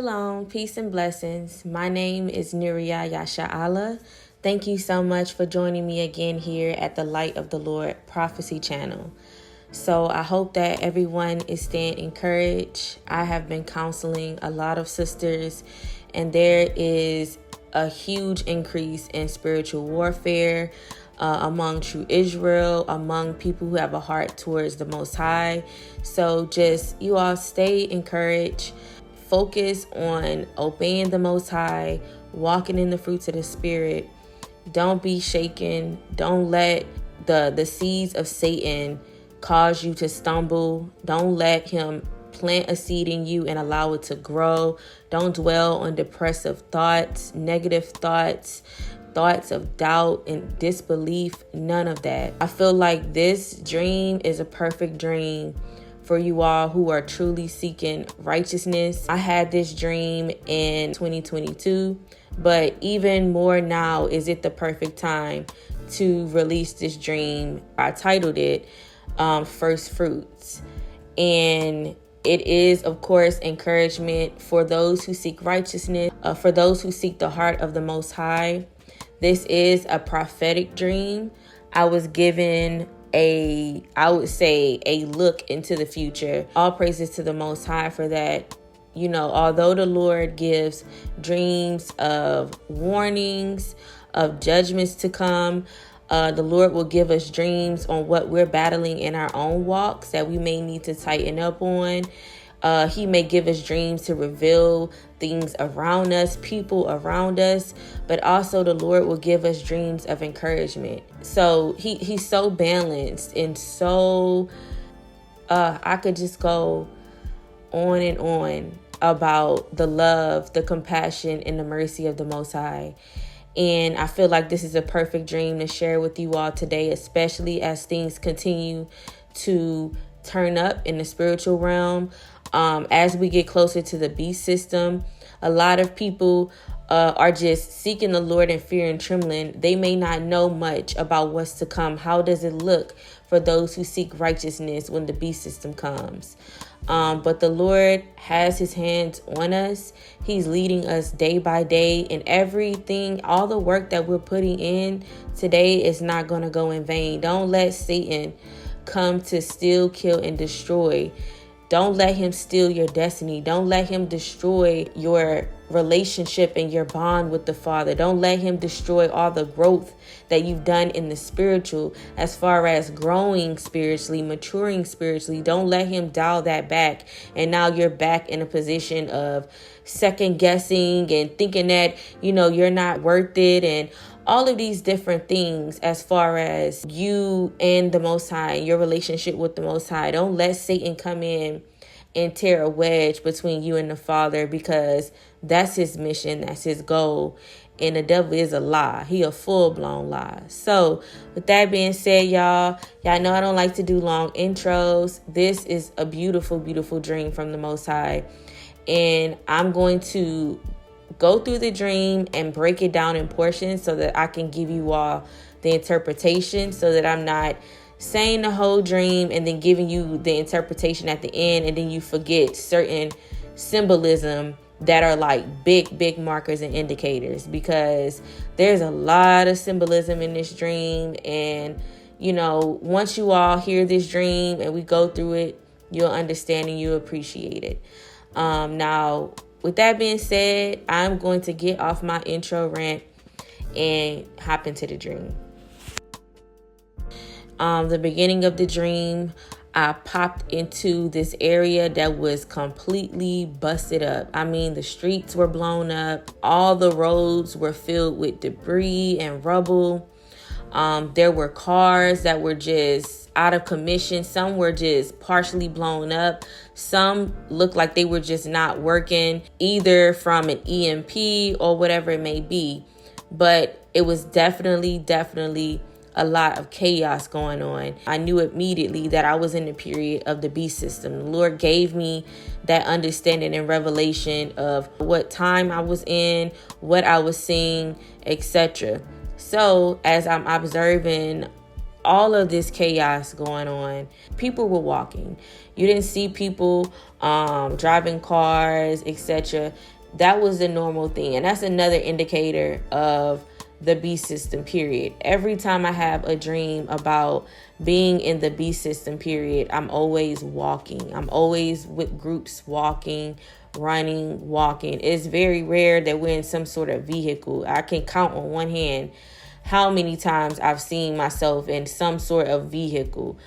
Shalom, peace and blessings. My name is Nuria Yasha'Allah. Thank you so much for joining me again here at the Light of the Lord Prophecy channel. So I hope that everyone is staying encouraged. I have been counseling a lot of sisters, and there is a huge increase in spiritual warfare among true Israel, among people who have a heart towards the Most High. So just you all stay encouraged. Focus on obeying the Most High, walking in the fruits of the Spirit. Don't be shaken. Don't let the seeds of Satan cause you to stumble. Don't let him plant a seed in you and allow it to grow. Don't dwell on depressive thoughts, negative thoughts, thoughts of doubt and disbelief. None of that. I feel like this dream is a perfect dream for you all who are truly seeking righteousness. I had this dream in 2022, but even more now is it the perfect time to release this dream. I titled it First Fruits. And it is, of course, encouragement for those who seek righteousness, for those who seek the heart of the Most High. This is a prophetic dream. I was given a look into the future. All praises to the Most High for that. You know, although the Lord gives dreams of warnings, of judgments to come, the Lord will give us dreams on what we're battling in our own walks that we may need to tighten up on. He may give us dreams to reveal things around us, people around us, but also the Lord will give us dreams of encouragement. So he's so balanced and so I could just go on and on about the love, the compassion, and the mercy of the Most High. And I feel like this is a perfect dream to share with you all today, especially as things continue to turn up in the spiritual realm. As we get closer to the beast system, a lot of people are just seeking the Lord in fear and trembling. They may not know much about what's to come. How does it look for those who seek righteousness when the beast system comes? But the Lord has his hands on us. He's leading us day by day, and everything, all the work that we're putting in today is not going to go in vain. Don't let Satan come to steal, kill, and destroy. Don't let him steal your destiny. Don't let him destroy your relationship and your bond with the Father. Don't let him destroy all the growth that you've done in the spiritual, as far as growing spiritually, maturing spiritually. Don't let him dial that back. And now you're back in a position of second guessing and thinking that, you're not worth it, and all of these different things as far as you and the Most High and your relationship with the Most High. Don't let Satan come in and tear a wedge between you and the Father, because that's his mission, that's his goal. And the devil is a lie. He a full-blown lie. So with that being said, y'all know I don't like to do long intros. This is a beautiful, beautiful dream from the Most High. And I'm going to go through the dream and break it down in portions so that I can give you all the interpretation, so that I'm not saying the whole dream and then giving you the interpretation at the end, and then you forget certain symbolism that are like big markers and indicators, because there's a lot of symbolism in this dream. And once you all hear this dream and we go through it, you'll understand and you'll appreciate it. Now, with that being said, I'm going to get off my intro rant and hop into the dream. The beginning of the dream, I popped into this area that was completely busted up. I mean, the streets were blown up. All the roads were filled with debris and rubble. There were cars that were just out of commission. Some were just partially blown up. Some looked like they were just not working, either from an EMP or whatever it may be. But it was definitely a lot of chaos going on. I knew immediately that I was in the period of the beast system. The Lord gave me that understanding and revelation of what time I was in, what I was seeing, etc. So as I'm observing all of this chaos going on, people were walking. You didn't see people driving cars, etc. That was the normal thing. And that's another indicator of the beast system period. Every time I have a dream about being in the beast system period, I'm always walking. I'm always with groups walking, running, walking. It's very rare that we're in some sort of vehicle. I can count on one hand how many times I've seen myself in some sort of vehicle.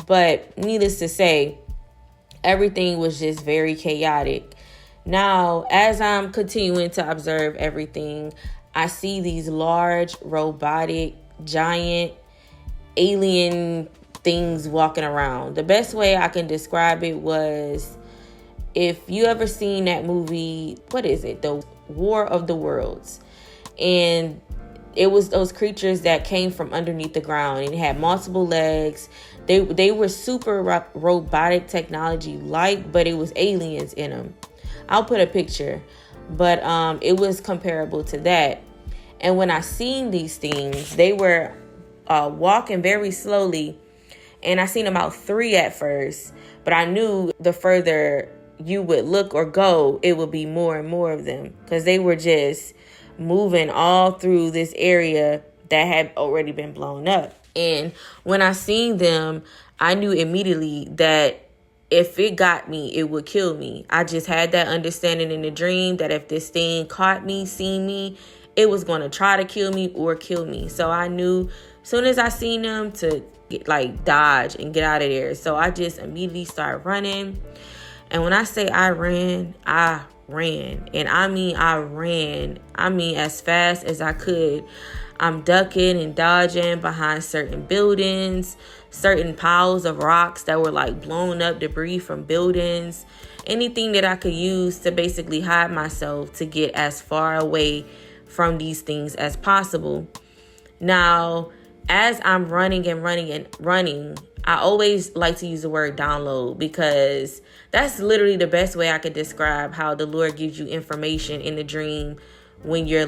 But needless to say, everything was just very chaotic. Now, as I'm continuing to observe everything, I see these large, robotic, giant, alien things walking around. The best way I can describe it was, if you ever seen that movie, what is it? The War of the Worlds. And it was those creatures that came from underneath the ground and had multiple legs. They were super robotic technology but it was aliens in them. I'll put a picture, but it was comparable to that. And when I seen these things, they were walking very slowly, and I seen about 3 at first, but I knew the further you would look or go, it would be more and more of them, because they were just moving all through this area that had already been blown up. And when I seen them, I knew immediately that if it got me, it would kill me. I just had that understanding in the dream that if this thing caught me, seen me, it was going to try to kill me or kill me. So I knew as soon as I seen them to dodge and get out of there. So I just immediately started running. And when I say I ran. And I ran. As fast as I could. I'm ducking and dodging behind certain buildings, certain piles of rocks that were blown up debris from buildings, anything that I could use to basically hide myself to get as far away from these things as possible. Now, as I'm running, I always like to use the word download, because that's literally the best way I could describe how the Lord gives you information in the dream when you're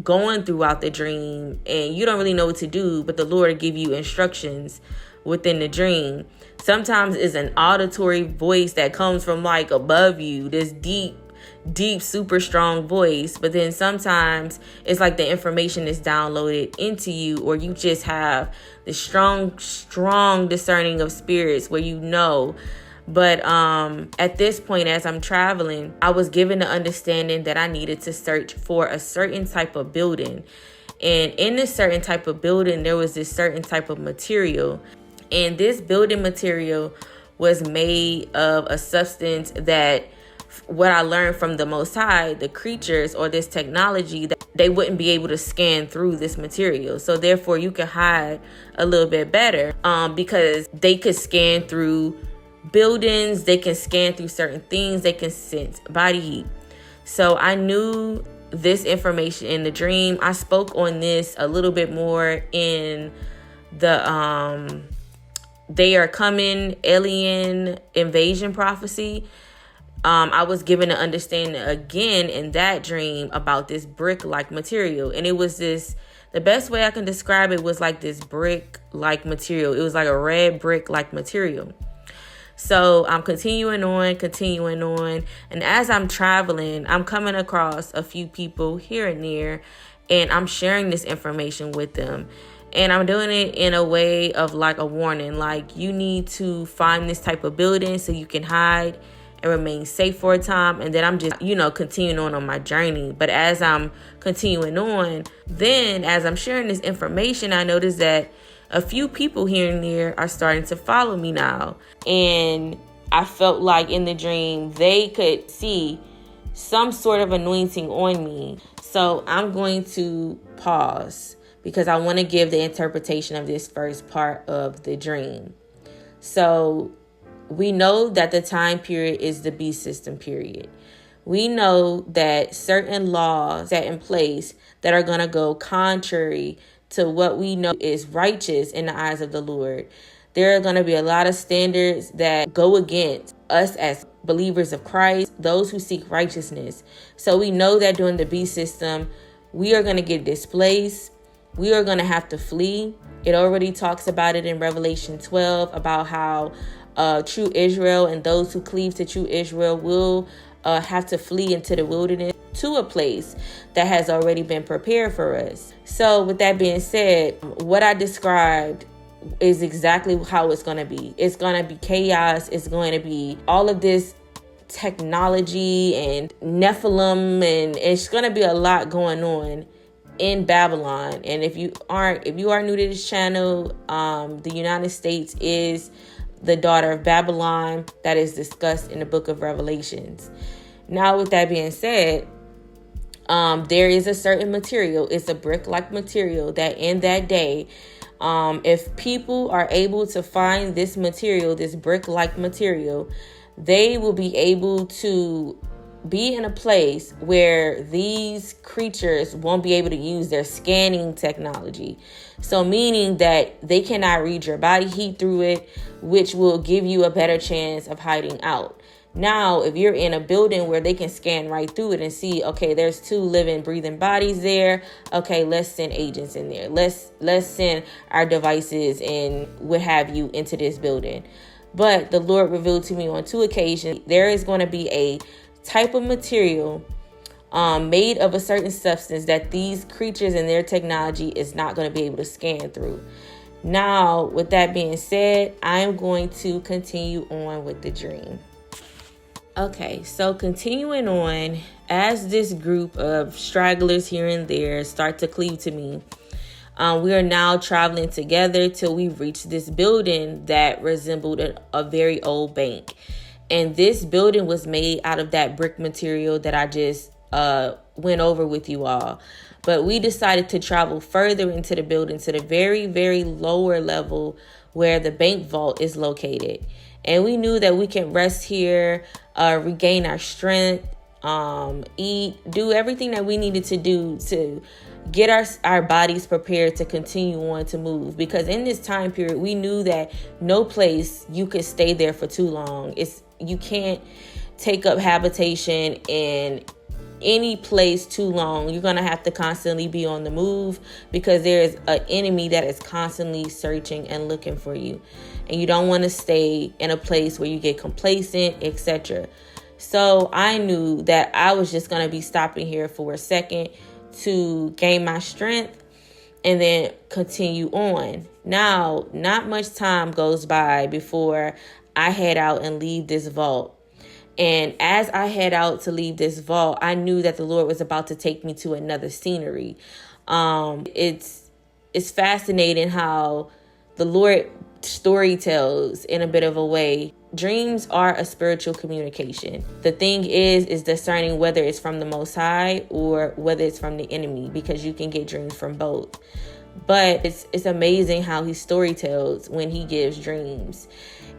going throughout the dream and you don't really know what to do, but the Lord will give you instructions within the dream. Sometimes it's an auditory voice that comes from above you, this deep, super strong voice. But then sometimes it's the information is downloaded into you, or you just have the strong discerning of spirits where you know. But at this point, as I'm traveling, I was given the understanding that I needed to search for a certain type of building. And in this certain type of building, there was this certain type of material. And this building material was made of a substance that, what I learned from the Most High, the creatures or this technology, that they wouldn't be able to scan through this material. So therefore, you can hide a little bit better because they could scan through buildings, they can scan through certain things, they can sense body heat. So I knew this information in the dream. I spoke on this a little bit more in the They Are Coming alien invasion prophecy. I was given an understanding again in that dream about this brick-like material. And it was this, the best way I can describe it was this brick-like material. It was a red brick-like material. So I'm continuing on. And as I'm traveling, I'm coming across a few people here and there, and I'm sharing this information with them. And I'm doing it in a way of a warning, you need to find this type of building so you can hide and remain safe for a time. And then I'm just, continuing on my journey. But as I'm continuing on, then as I'm sharing this information, I noticed that a few people here and there are starting to follow me now. And I felt in the dream, they could see some sort of anointing on me. So I'm going to pause because I want to give the interpretation of this first part of the dream. So we know that the time period is the beast system period. We know that certain laws set in place that are going to go contrary to what we know is righteous in the eyes of the Lord. There are going to be a lot of standards that go against us as believers of Christ, those who seek righteousness. So we know that during the beast system, we are going to get displaced. We are going to have to flee. It already talks about it in Revelation 12 about how true Israel and those who cleave to true Israel will have to flee into the wilderness to a place that has already been prepared for us. So with that being said, what I described is exactly how it's going to be. It's going to be chaos. It's going to be all of this technology and Nephilim, and it's going to be a lot going on in Babylon. And if you are new to this channel, the United States is the daughter of Babylon that is discussed in the book of Revelations. Now, with that being said, there is a certain material. It's a brick-like material that in that day, if people are able to find this material, this brick-like material, they will be able to be in a place where these creatures won't be able to use their scanning technology. So meaning that they cannot read your body heat through it, which will give you a better chance of hiding out. Now, if you're in a building where they can scan right through it and see, okay, there's 2 living, breathing bodies there. Okay, let's send agents in there. Let's send our devices and what have you into this building. But the Lord revealed to me on 2 occasions, there is going to be a type of material made of a certain substance that these creatures and their technology is not going to be able to scan through. Now, with that being said, I'm going to continue on with the dream. Okay, so continuing on, as this group of stragglers here and there start to cleave to me, we are now traveling together till we reach this building that resembled a very old bank. And this building was made out of that brick material that I just went over with you all. But we decided to travel further into the building to the very, very lower level where the bank vault is located. And we knew that we can rest here, regain our strength, eat, do everything that we needed to do to get our bodies prepared to continue on to move. Because in this time period, we knew that no place you could stay there for too long. You can't take up habitation in any place too long. You're going to have to constantly be on the move because there is an enemy that is constantly searching and looking for you. And you don't want to stay in a place where you get complacent, etc. So I knew that I was just going to be stopping here for a second to gain my strength and then continue on. Now, not much time goes by before I head out and leave this vault. And as I head out to leave this vault, I knew that the Lord was about to take me to another scenery. It's fascinating how the Lord story tells in a bit of a way. Dreams are a spiritual communication. The thing is discerning whether it's from the Most High or whether it's from the enemy, because you can get dreams from both. But it's amazing how he story tells when he gives dreams.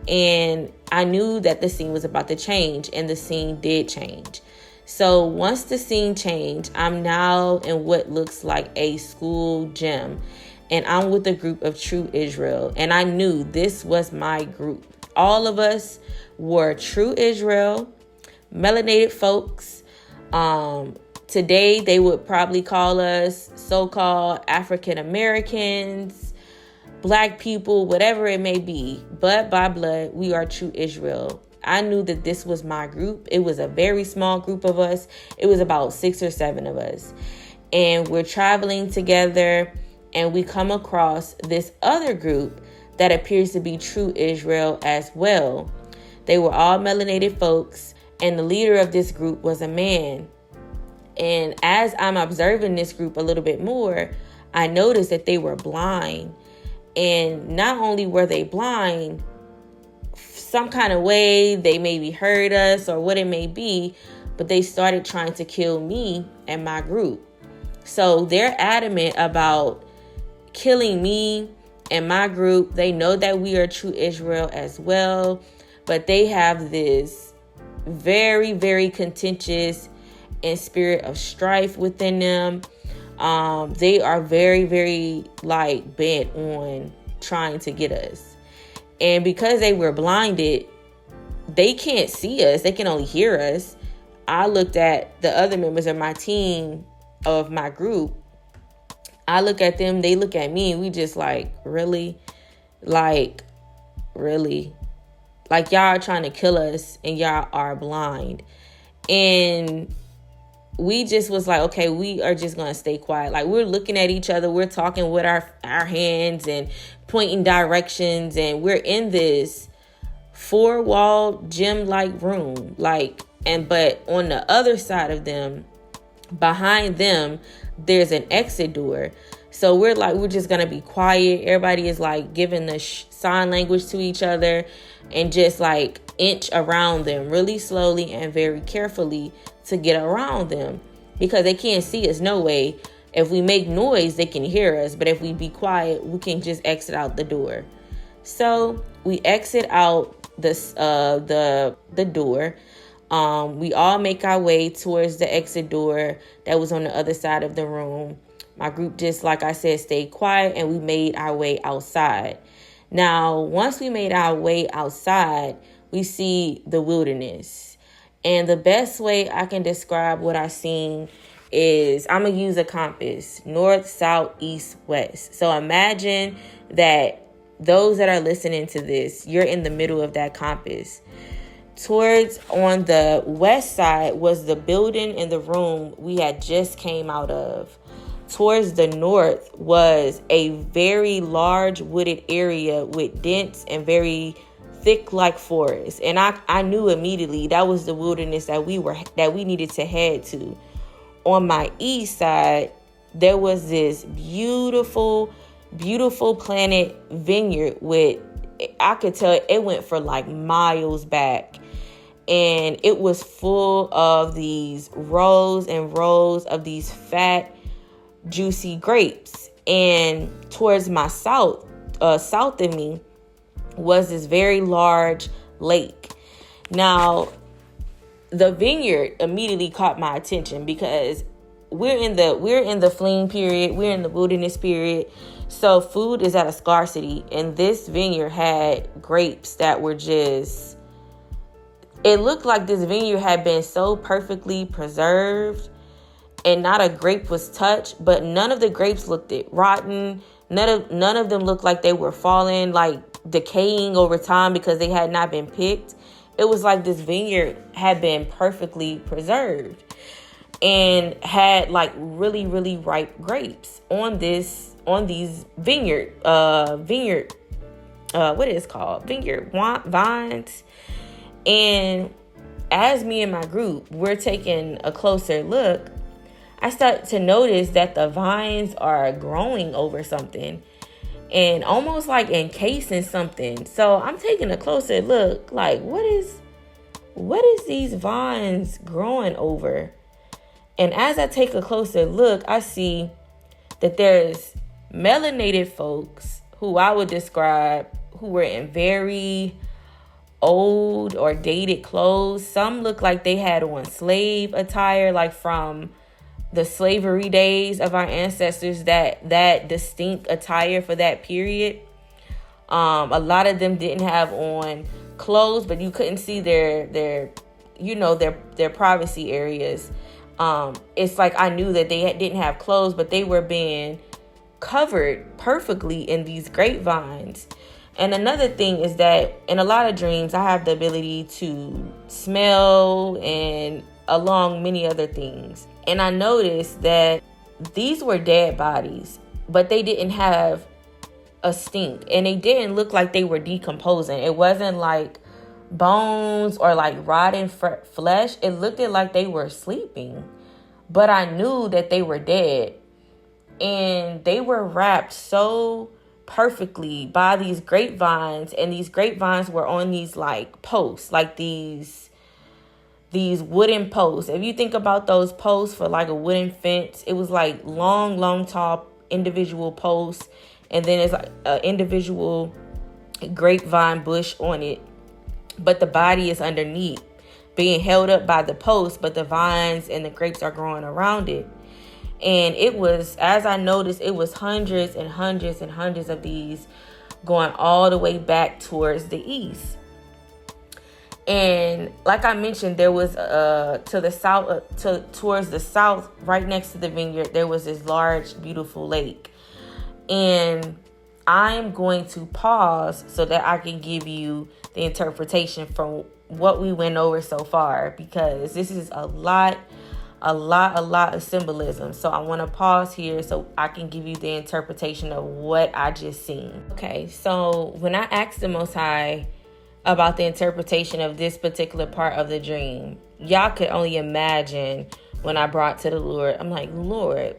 And I knew that the scene was about to change, and the scene did change. So once the scene changed, I'm now in what looks like a school gym, and I'm with a group of true Israel. And I knew this was my group. All of us were true Israel, melanated folks. Today, they would probably call us so-called African Americans, Black people, whatever it may be. But by blood, we are true Israel. I knew that this was my group. It was a very small group of us. It was about 6 or 7 of us. And we're traveling together, and we come across this other group that appears to be true Israel as well. They were all melanated folks, and the leader of this group was a man. And as I'm observing this group a little bit more, I noticed that they were blind. And not only were they blind, some kind of way they maybe heard us or what it may be, but they started trying to kill me and my group. So they're adamant about killing me and my group. They know that we are true Israel as well, but they have this very, very contentious and spirit of strife within them. They are very, very bent on trying to get us. And because they were blinded, they can't see us. They can only hear us. I looked at the other members of my team, of my group. I look at them, they look at me, and we just really? Really? Y'all are trying to kill us and y'all are blind. And we just was like, okay, we are just going to stay quiet. Like, we're looking at each other. We're talking with our hands and pointing directions. And we're in this 4-wall gym-like room. But on the other side of them, behind them, there's an exit door. So we're just going to be quiet. Everybody is like giving the sign language to each other and just like inch around them really slowly and very carefully to get around them, because they can't see us no way. If we make noise, they can hear us. But if we be quiet, we can just exit out the door. So we exit out the door. We all make our way towards the exit door that was on the other side of the room. My group, just like I said, stayed quiet, and we made our way outside. Now, once we made our way outside, we see the wilderness. And the best way I can describe what I seen is, I'm going to use a compass: north, south, east, west. So imagine that those that are listening to this, you're in the middle of that compass. Towards on the west side was the building and the room we had just came out of. Towards the north was a very large wooded area with dense and very thick like forest. And I knew immediately that was the wilderness that we needed to head to. On my east side, there was this beautiful, beautiful planted vineyard with, I could tell it went for like miles back. And it was full of these rows and rows of these fat, juicy grapes. And towards my south of me was this very large lake. Now, the vineyard immediately caught my attention because we're in the fleeing period, we're in the wilderness period. So food is at a scarcity, and this vineyard had grapes that were just, it looked like this vineyard had been so perfectly preserved and not a grape was touched, but none of the grapes looked rotten. None of them looked like they were falling, like decaying over time because they had not been picked. It was like this vineyard had been perfectly preserved and had like really, really ripe grapes on these vineyard vines. And as me and my group, we're taking a closer look, I start to notice that the vines are growing over something and almost like encasing something. So I'm taking a closer look, like, what is these vines growing over? And as I take a closer look, I see that there's melanated folks who I would describe who were in very old or dated clothes. Some look like they had on slave attire, like from the slavery days of our ancestors, that distinct attire for that period. A lot of them didn't have on clothes, but you couldn't see their privacy areas. It's like I knew that they didn't have clothes, but they were being covered perfectly in these grapevines. And another thing is that in a lot of dreams, I have the ability to smell and along many other things. And I noticed that these were dead bodies, but they didn't have a stink, and they didn't look like they were decomposing. It wasn't like bones or like rotting flesh. It looked like they were sleeping, but I knew that they were dead, and they were wrapped so perfectly by these grapevines, and these grapevines were on these like posts, like these wooden posts. If you think about those posts for like a wooden fence, it was like long, tall individual posts, and then it's like an individual grapevine bush on it, but the body is underneath, being held up by the post, but the vines and the grapes are growing around it. And it was, as I noticed, it was hundreds and hundreds and hundreds of these going all the way back towards the east. And like I mentioned, there was to the south, towards the south, right next to the vineyard, there was this large, beautiful lake. And I'm going to pause so that I can give you the interpretation from what we went over so far, because this is a lot of symbolism. So I want to pause here so I can give you the interpretation of what I just seen. Okay, so when I asked the Most High about the interpretation of this particular part of the dream, y'all could only imagine when I brought to the Lord, I'm like, Lord,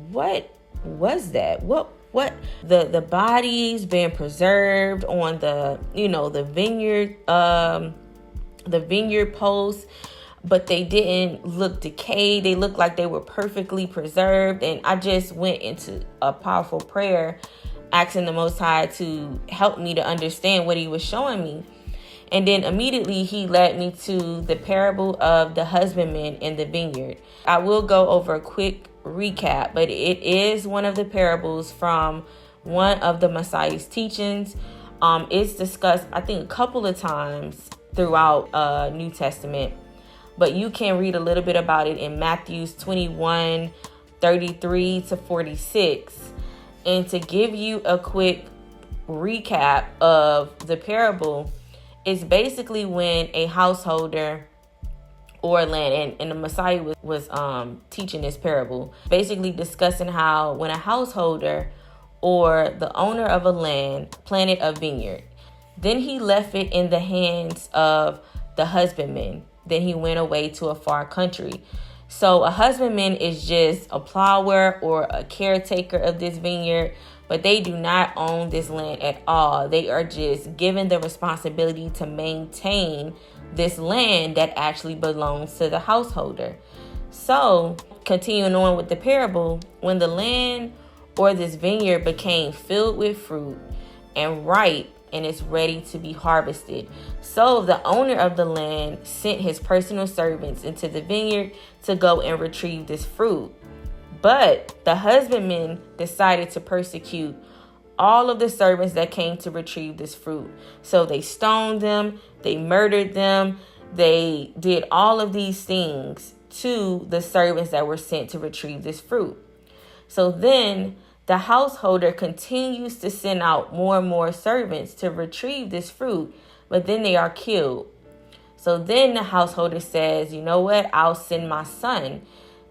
what was that? What the bodies being preserved on the vineyard post, but they didn't look decayed. They looked like they were perfectly preserved. And I just went into a powerful prayer asking the Most High to help me to understand what he was showing me. And then immediately he led me to the parable of the husbandman in the vineyard. I will go over a quick recap, but it is one of the parables from one of the Messiah's teachings. It's discussed, I think, a couple of times throughout New Testament, but you can read a little bit about it in Matthew 21:33-46. And to give you a quick recap of the parable, it's basically when a householder or land, and the Messiah was teaching this parable, basically discussing how when a householder or the owner of a land planted a vineyard, then he left it in the hands of the husbandman. Then he went away to a far country. So a husbandman is just a plower or a caretaker of this vineyard, but they do not own this land at all. They are just given the responsibility to maintain this land that actually belongs to the householder. So, continuing on with the parable, when the land or this vineyard became filled with fruit and ripe and it's ready to be harvested, so the owner of the land sent his personal servants into the vineyard to go and retrieve this fruit. But the husbandman decided to persecute all of the servants that came to retrieve this fruit. So they stoned them, they murdered them, they did all of these things to the servants that were sent to retrieve this fruit. So then the householder continues to send out more and more servants to retrieve this fruit, but then they are killed. So then the householder says, you know what, I'll send my son.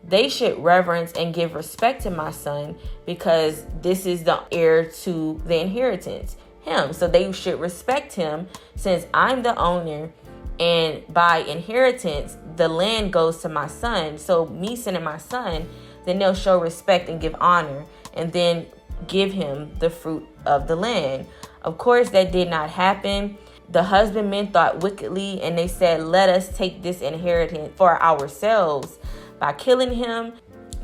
They should reverence and give respect to my son because this is the heir to the inheritance, him. So they should respect him since I'm the owner, and by inheritance, the land goes to my son. So me sending my son, then they'll show respect and give honor and then give him the fruit of the land. Of course, that did not happen. The husbandmen thought wickedly and they said, let us take this inheritance for ourselves by killing him.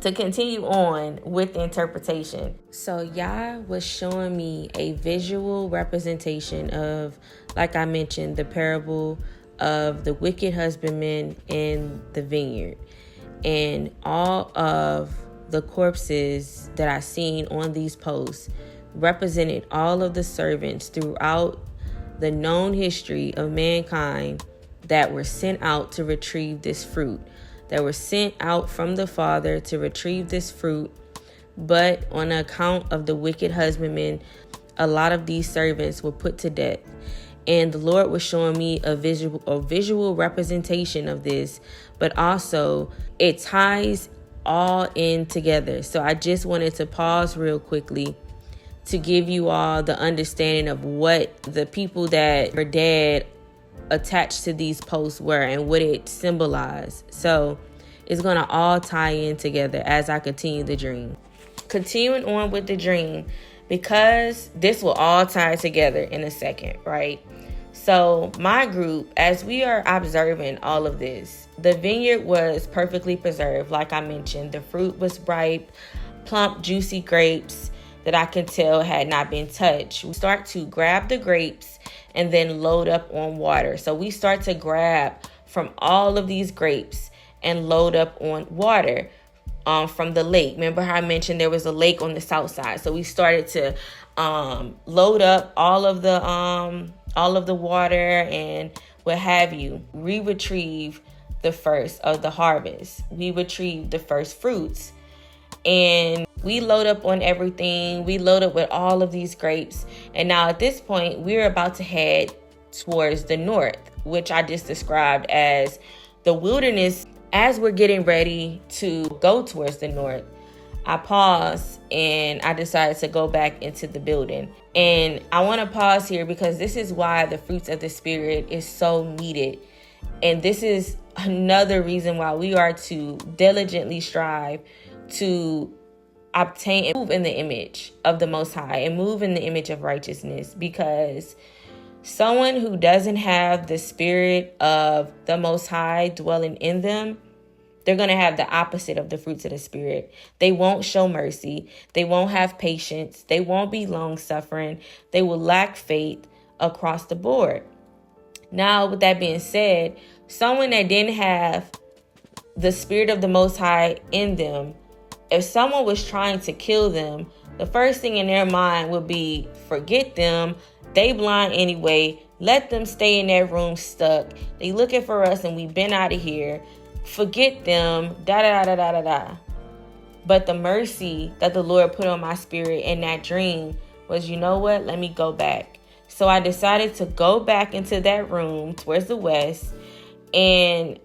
To continue on with the interpretation. So Yah was showing me a visual representation of, like I mentioned, the parable of the wicked husbandman in the vineyard. And all of the corpses that I seen on these posts represented all of the servants throughout the known history of mankind that were sent out to retrieve this fruit, that were sent out from the Father to retrieve this fruit. But on account of the wicked husbandman, a lot of these servants were put to death. And the Lord was showing me a visual representation of this, but also it ties all in together. So I just wanted to pause real quickly to give you all the understanding of what the people that were dead attached to these posts were and what it symbolized. So it's going to all tie in together as I continue the dream. Continuing on with the dream, because this will all tie together in a second, right? So my group, as we are observing all of this, the vineyard was perfectly preserved. Like I mentioned, the fruit was ripe, plump, juicy grapes that I can tell had not been touched. We start to grab the grapes and then load up on water. So we start to grab from all of these grapes and load up on water from the lake. Remember how I mentioned there was a lake on the south side. So we started to load up all of the water and what have you. We retrieve the first of the harvest. We retrieve the first fruits. And we load up on everything. We load up with all of these grapes. And now at this point, we're about to head towards the north, which I just described as the wilderness. As we're getting ready to go towards the north, I paused and I decided to go back into the building. And I want to pause here because this is why the fruits of the Spirit is so needed. And this is another reason why we are to diligently strive to obtain and move in the image of the Most High and move in the image of righteousness, because someone who doesn't have the Spirit of the Most High dwelling in them, they're going to have the opposite of the fruits of the Spirit. They won't show mercy. They won't have patience. They won't be long suffering. They will lack faith across the board. Now, with that being said, someone that didn't have the Spirit of the Most High in them, if someone was trying to kill them, the first thing in their mind would be, forget them. They blind anyway. Let them stay in that room stuck. They looking for us and we've been out of here. Forget them. Da da da da da da. But the mercy that the Lord put on my spirit in that dream was, you know what? Let me go back. So I decided to go back into that room towards the west, and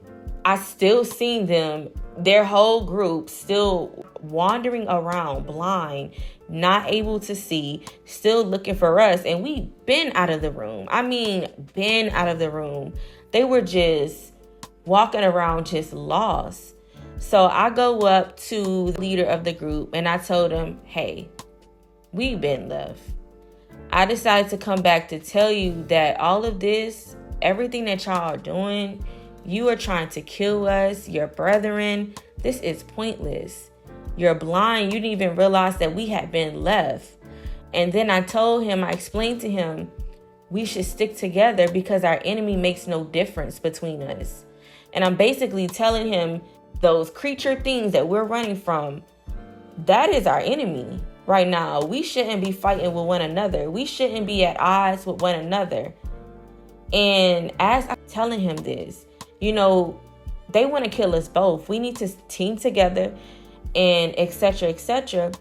I still seen them, their whole group, still wandering around blind, not able to see, still looking for us. And we been out of the room. I mean, been out of the room. They were just walking around just lost. So I go up to the leader of the group and I told him, hey, we been left. I decided to come back to tell you that all of this, everything that y'all are doing, you are trying to kill us, your brethren. This is pointless. You're blind. You didn't even realize that we had been left. And then I explained to him, we should stick together because our enemy makes no difference between us. And I'm basically telling him those creature things that we're running from, that is our enemy right now. We shouldn't be fighting with one another. We shouldn't be at odds with one another. And as I'm telling him this, you know, they want to kill us both. We need to team together and etc., etc.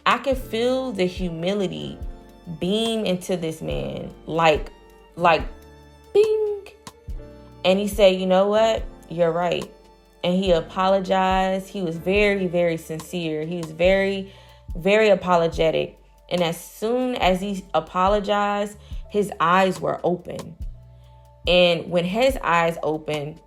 I can feel the humility beam into this man, like bing. And he said, you know what? You're right. And he apologized. He was very, very sincere. He was very, very apologetic. And as soon as he apologized, his eyes were open. And when his eyes opened,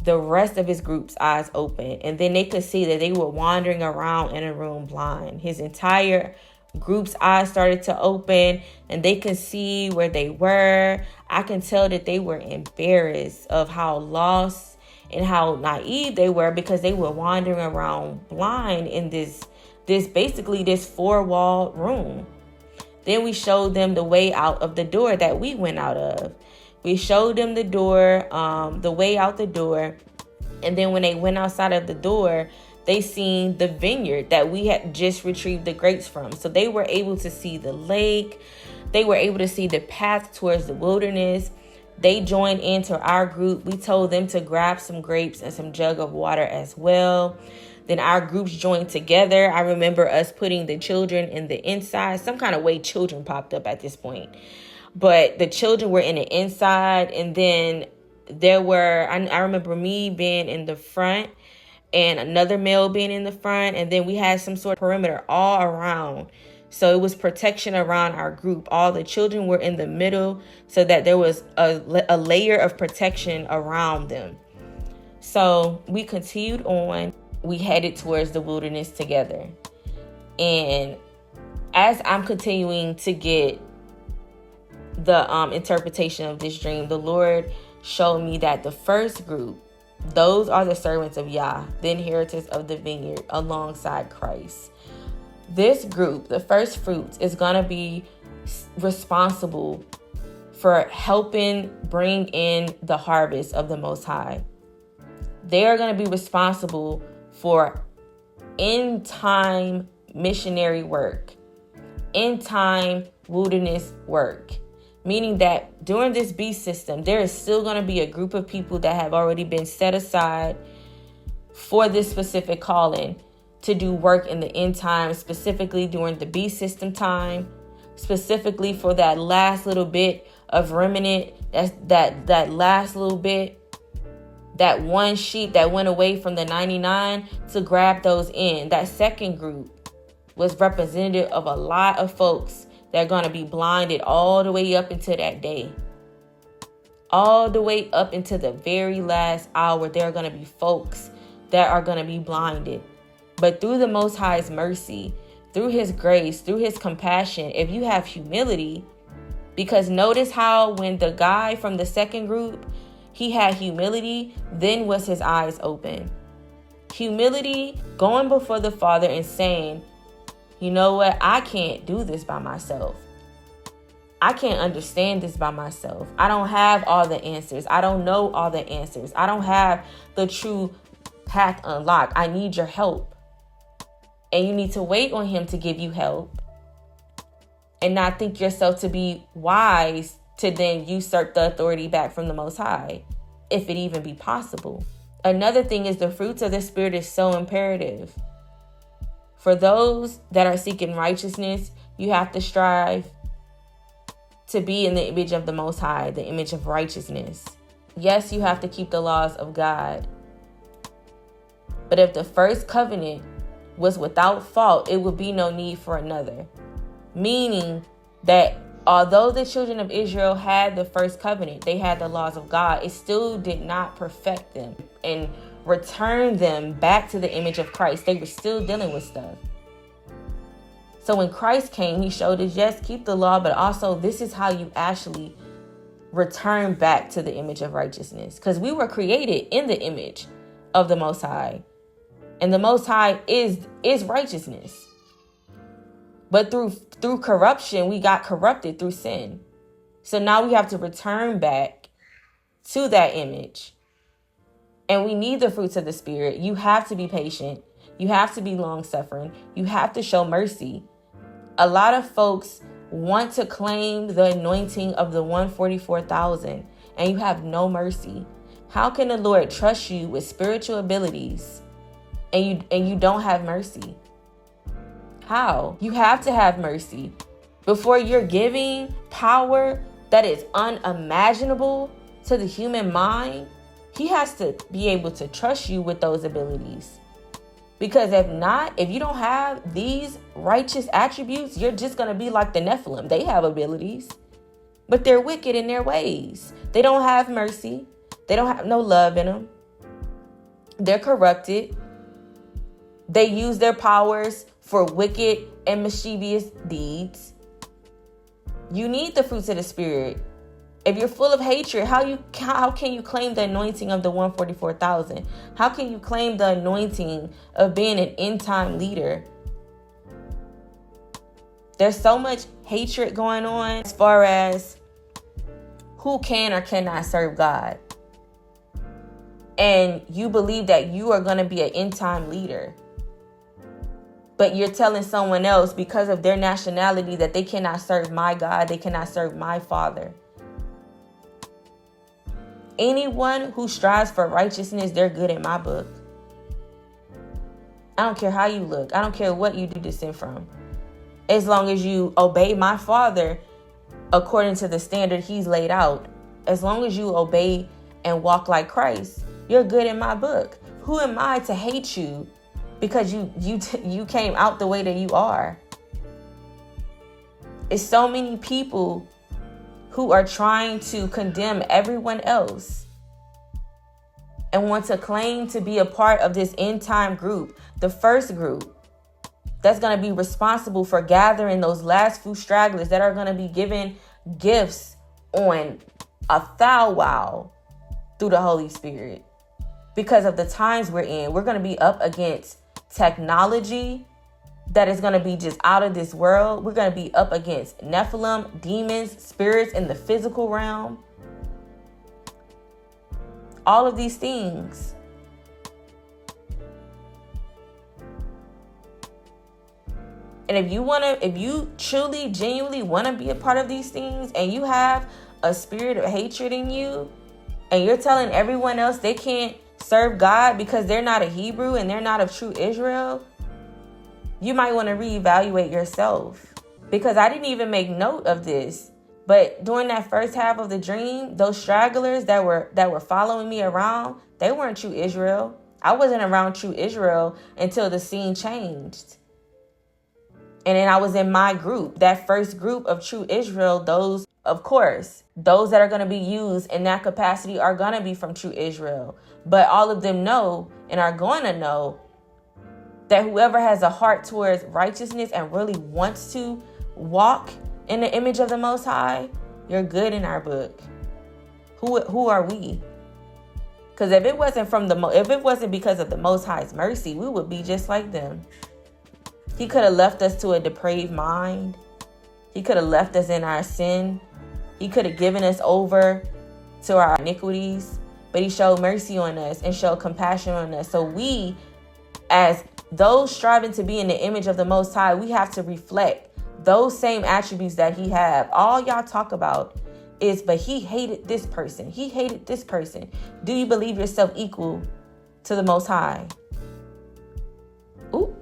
the rest of his group's eyes opened. And then they could see that they were wandering around in a room blind. His entire group's eyes started to open and they could see where they were. I can tell that they were embarrassed of how lost and how naive they were, because they were wandering around blind in this basically this four-walled room. Then we showed them the way out of the door that we went out of. We showed them the door, the way out the door. And then when they went outside of the door, they seen the vineyard that we had just retrieved the grapes from. So they were able to see the lake. They were able to see the path towards the wilderness. They joined into our group. We told them to grab some grapes and some jug of water as well. Then our groups joined together. I remember us putting the children in the inside. Some kind of way children popped up at this point. But the children were in the inside. And then there were, I remember me being in the front and another male being in the front. And then we had some sort of perimeter all around. So it was protection around our group. All the children were in the middle so that there was a layer of protection around them. So we continued on. We headed towards the wilderness together. And as I'm continuing to get the interpretation of this dream, the Lord showed me that the first group, those are the servants of Yah, the inheritors of the vineyard alongside Christ. This group, the first fruits, is going to be responsible for helping bring in the harvest of the Most High. They are going to be responsible for end-time missionary work, end-time wilderness work, meaning that during this beast system, there is still going to be a group of people that have already been set aside for this specific calling to do work in the end time, specifically during the beast system time, specifically for that last little bit of remnant, that's that last little bit, that one sheep that went away from the 99, to grab those in. That second group was representative of a lot of folks that are going to be blinded all the way up into that day. All the way up into the very last hour, there are going to be folks that are going to be blinded. But through the Most High's mercy, through his grace, through his compassion, if you have humility, because notice how when the guy from the second group, he had humility, then was his eyes open. Humility, going before the Father and saying, you know what, I can't do this by myself. I can't understand this by myself. I don't have all the answers. I don't know all the answers. I don't have the true path unlocked. I need your help. And you need to wait on him to give you help. And not think yourself to be wise to then usurp the authority back from the Most High, if it even be possible. Another thing is the fruits of the Spirit is so imperative. For those that are seeking righteousness, you have to strive to be in the image of the Most High, the image of righteousness. Yes, you have to keep the laws of God. But if the first covenant was without fault, it would be no need for another. Meaning that although the children of Israel had the first covenant, they had the laws of God, it still did not perfect them and return them back to the image of Christ. They were still dealing with stuff. So when Christ came, he showed us, yes, keep the law, but also this is how you actually return back to the image of righteousness. Because we were created in the image of the Most High. And the Most High is righteousness. But through corruption, we got corrupted through sin. So now we have to return back to that image. And we need the fruits of the Spirit. You have to be patient. You have to be long-suffering. You have to show mercy. A lot of folks want to claim the anointing of the 144,000, and you have no mercy. How can the Lord trust you with spiritual abilities and you don't have mercy? How? You have to have mercy. Before you're giving power that is unimaginable to the human mind, he has to be able to trust you with those abilities. Because if not, if you don't have these righteous attributes, you're just going to be like the Nephilim. They have abilities, but they're wicked in their ways. They don't have mercy. They don't have no love in them. They're corrupted. They use their powers for wicked and mischievous deeds. You need the fruits of the Spirit. If you're full of hatred, how can you claim the anointing of the 144,000? How can you claim the anointing of being an end-time leader? There's so much hatred going on as far as who can or cannot serve God. And you believe that you are going to be an end-time leader. But you're telling someone else because of their nationality that they cannot serve my God, they cannot serve my Father. Anyone who strives for righteousness, they're good in my book. I don't care how you look. I don't care what you do descend from. As long as you obey my Father according to the standard he's laid out. As long as you obey and walk like Christ, you're good in my book. Who am I to hate you because you came out the way that you are? It's so many people who are trying to condemn everyone else and want to claim to be a part of this end time group, the first group that's going to be responsible for gathering those last few stragglers that are going to be given gifts on a thou wow through the Holy Spirit. Because of the times we're in, we're going to be up against technology that is going to be just out of this world. We're going to be up against Nephilim, demons, spirits in the physical realm. All of these things. And if you truly, genuinely want to be a part of these things, and you have a spirit of hatred in you, and you're telling everyone else they can't serve God because they're not a Hebrew and they're not of true Israel, you might want to reevaluate yourself. Because I didn't even make note of this. But during that first half of the dream, those stragglers that were following me around, they weren't true Israel. I wasn't around true Israel until the scene changed. And then I was in my group, that first group of true Israel. Those, of course, those that are going to be used in that capacity are going to be from true Israel. But all of them know and are going to know that whoever has a heart towards righteousness and really wants to walk in the image of the Most High, you're good in our book. Who are we? Because if it wasn't because of the Most High's mercy, we would be just like them. He could have left us to a depraved mind. He could have left us in our sin. He could have given us over to our iniquities. But he showed mercy on us and showed compassion on us. So we, as those striving to be in the image of the Most High, we have to reflect those same attributes that he have. All y'all talk about is, but he hated this person. He hated this person. Do you believe yourself equal to the Most High? Ooh.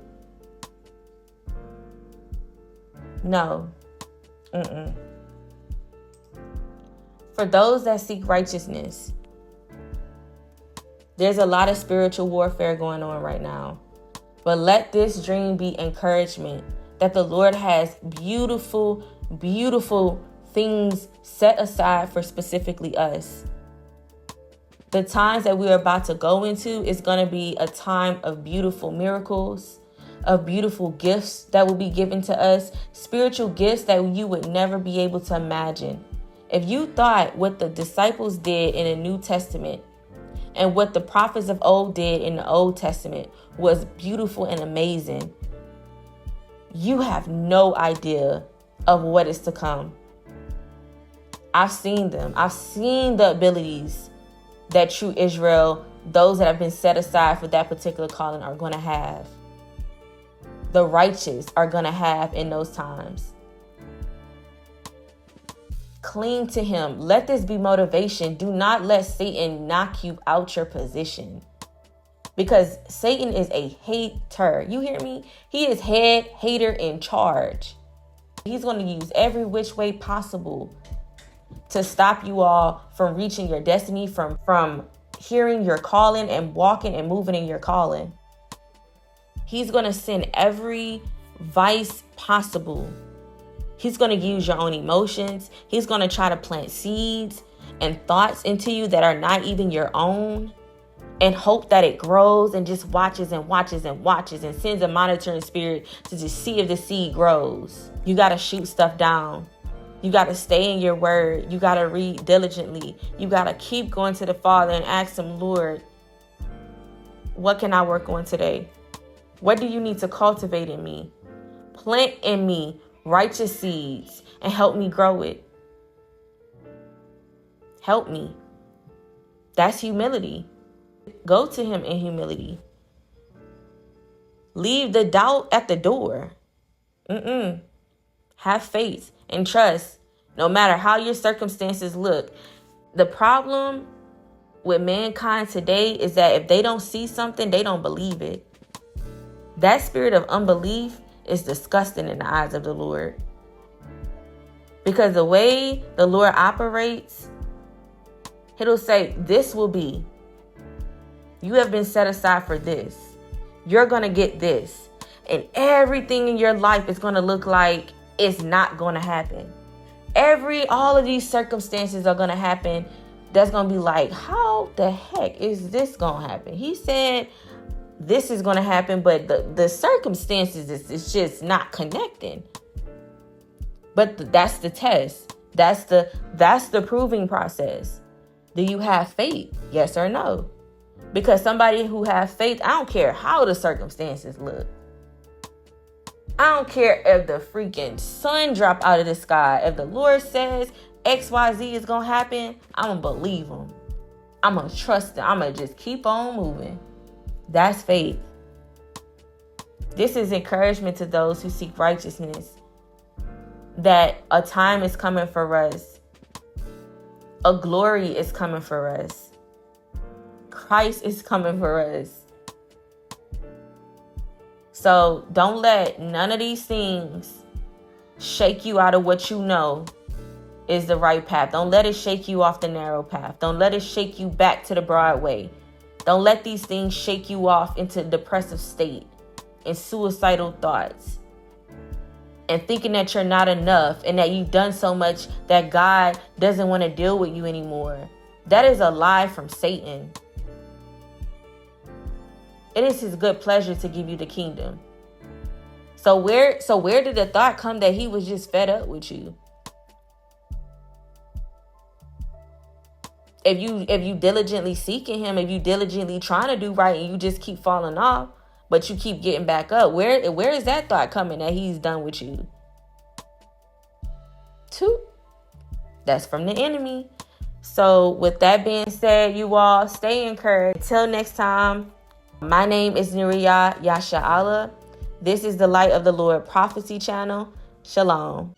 No. For those that seek righteousness, there's a lot of spiritual warfare going on right now. But let this dream be encouragement that the Lord has beautiful, beautiful things set aside for specifically us. The times that we're about to go into is going to be a time of beautiful miracles, of beautiful gifts that will be given to us, spiritual gifts that you would never be able to imagine. If you thought what the disciples did in the New Testament and what the prophets of old did in the Old Testament was beautiful and amazing, you have no idea of what is to come. I've seen them. I've seen the abilities that true Israel, those that have been set aside for that particular calling, are going to have. The righteous are going to have in those times. Cling to him. Let this be motivation. Do not let Satan knock you out your position. Because Satan is a hater. You hear me? He is head hater in charge. He's going to use every which way possible to stop you all from reaching your destiny, from hearing your calling and walking and moving in your calling. He's going to send every vice possible. He's going to use your own emotions. He's going to try to plant seeds and thoughts into you that are not even your own, and hope that it grows, and just watches and watches and watches and sends a monitoring spirit to just see if the seed grows. You got to shoot stuff down. You got to stay in your word. You got to read diligently. You got to keep going to the Father and ask him, Lord, what can I work on today? What do you need to cultivate in me? Plant in me righteous seeds and help me grow it. Help me. That's humility. Go to him in humility. Leave the doubt at the door. Have faith and trust, no matter how your circumstances look. The problem with mankind today is that if they don't see something, they don't believe it. That spirit of unbelief is disgusting in the eyes of the Lord. Because the way the Lord operates, it'll say, this will be. You have been set aside for this. You're going to get this. And everything in your life is going to look like it's not going to happen. All of these circumstances are going to happen. That's going to be like, how the heck is this going to happen? He said this is going to happen, but the circumstances is just not connecting. But that's the test. That's the proving process. Do you have faith? Yes or no? Because somebody who has faith, I don't care how the circumstances look. I don't care if the freaking sun drop out of the sky. If the Lord says XYZ is going to happen, I'm going to believe him. I'm going to trust him. I'm going to just keep on moving. That's faith. This is encouragement to those who seek righteousness, that a time is coming for us. A glory is coming for us. Christ is coming for us. So don't let none of these things shake you out of what you know is the right path. Don't let it shake you off the narrow path. Don't let it shake you back to the broad way. Don't let these things shake you off into a depressive state and suicidal thoughts and thinking that you're not enough and that you've done so much that God doesn't want to deal with you anymore. That is a lie from Satan. It is his good pleasure to give you the kingdom. So where did the thought come that he was just fed up with you? If you diligently seeking him, if you diligently trying to do right and you just keep falling off, but you keep getting back up, where is that thought coming that he's done with you? 2. That's from the enemy. So with that being said, you all stay encouraged. Until next time, my name is Nuriya Yasha Allah. This is the Light of the Lord Prophecy Channel. Shalom.